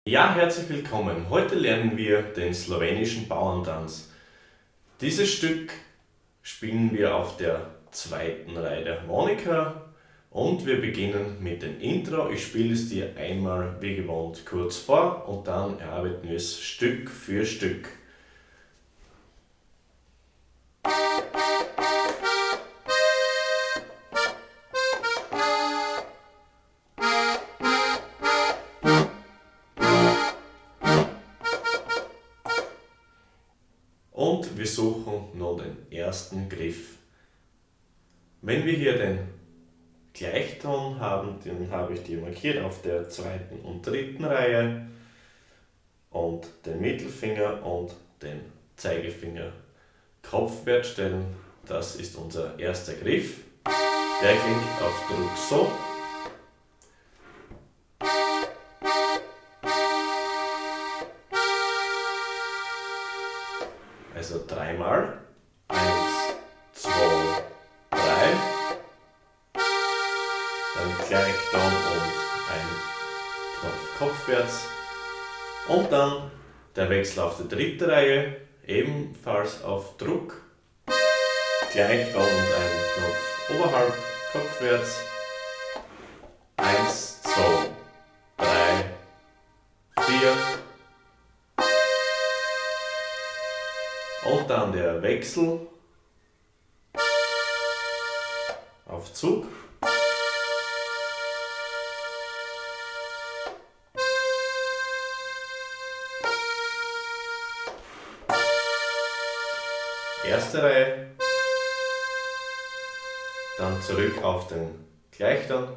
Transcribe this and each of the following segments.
Ja, herzlich willkommen. Heute lernen wir den slowenischen Bauerntanz. Dieses Stück spielen wir auf der zweiten Reihe der Harmonika und wir beginnen mit dem Intro. Ich spiele es dir einmal wie gewohnt kurz vor und dann erarbeiten wir es Stück für Stück. Und wir suchen nun den ersten Griff. Wenn wir hier den Gleichton haben, den habe ich dir markiert auf der zweiten und dritten Reihe und den Mittelfinger und den Zeigefinger kopfwärts stellen. Das ist unser erster Griff. Der klingt auf Druck so. Also dreimal. 1, 2, 3. Dann Gleichton und ein Knopf kopfwärts. Und dann der Wechsel auf die dritte Reihe, ebenfalls auf Druck. Gleichton und ein Knopf oberhalb, kopfwärts. 1, 2, 3, 4. Und dann der Wechsel auf Zug. Erste Reihe. Dann zurück auf den Gleichton.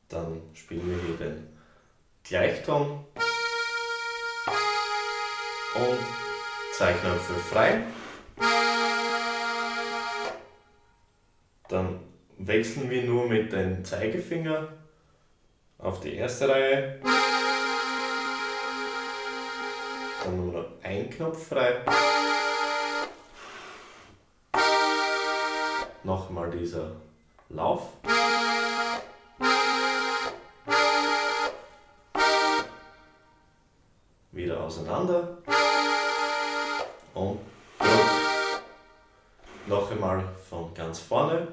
Dann spielen wir hier den Gleichton und 2 Knöpfe frei. Dann wechseln wir nur mit dem Zeigefinger auf die erste Reihe. Dann nur noch ein Knopf frei. Nochmal dieser Lauf. Wieder auseinander. Und Druck. Noch einmal von ganz vorne.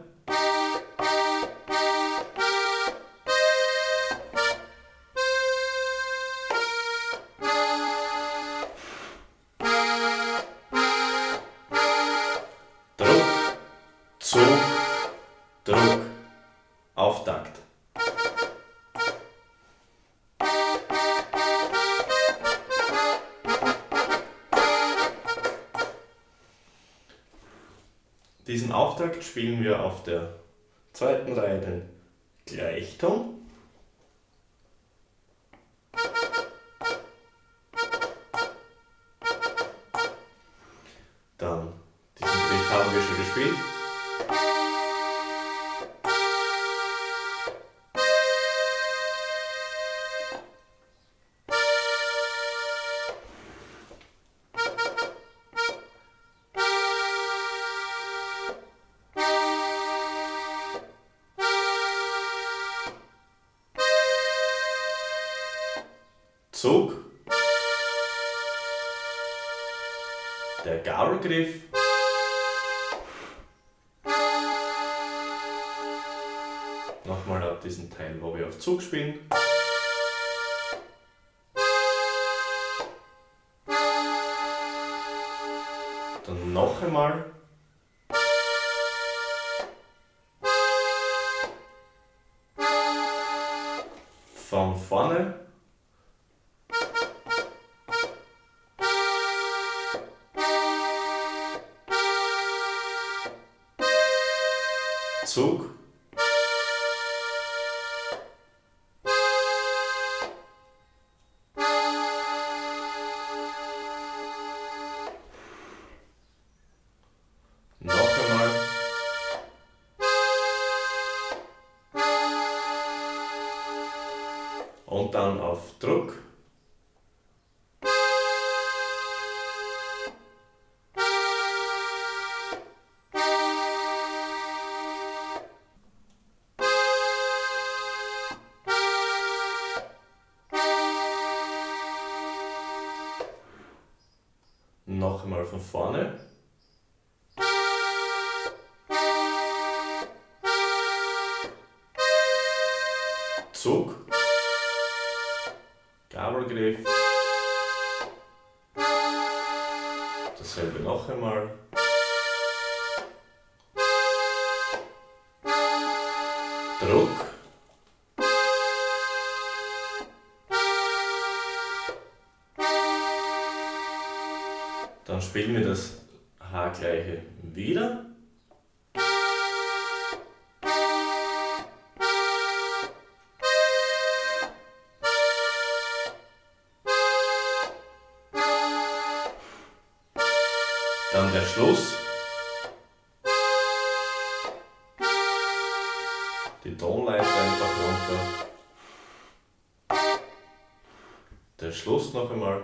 Druck, Zug, Druck, Auftakt. Diesen Auftakt spielen wir auf der zweiten Reihe den Gleichton. Dann diesen Griff haben wir schon gespielt. Zug, der Gabelgriff, nochmal auf diesen Teil, wo wir auf Zug spielen, dann noch einmal, von vorne, Zug, noch einmal, und dann auf Druck. Noch einmal von vorne. Zug. Gabelgriff. Dasselbe noch einmal. Druck. Dann spielen wir das H-Gleiche wieder. Dann der Schluss. Die Tonleiter einfach runter. Der Schluss noch einmal.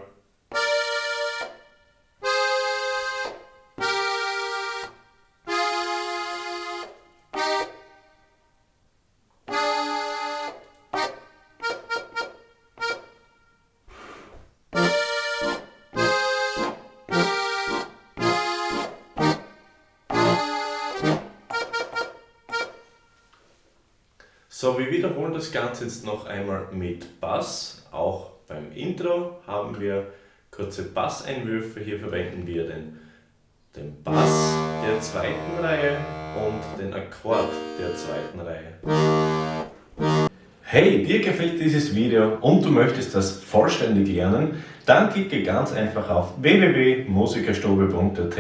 So, wir wiederholen das Ganze jetzt noch einmal mit Bass. Auch beim Intro haben wir kurze Basseinwürfe. Hier verwenden wir den Bass der zweiten Reihe und den Akkord der zweiten Reihe. Hey, dir gefällt dieses Video und du möchtest das vollständig lernen? Dann klicke ganz einfach auf www.musikerstube.at.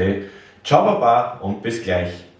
Ciao Baba und bis gleich!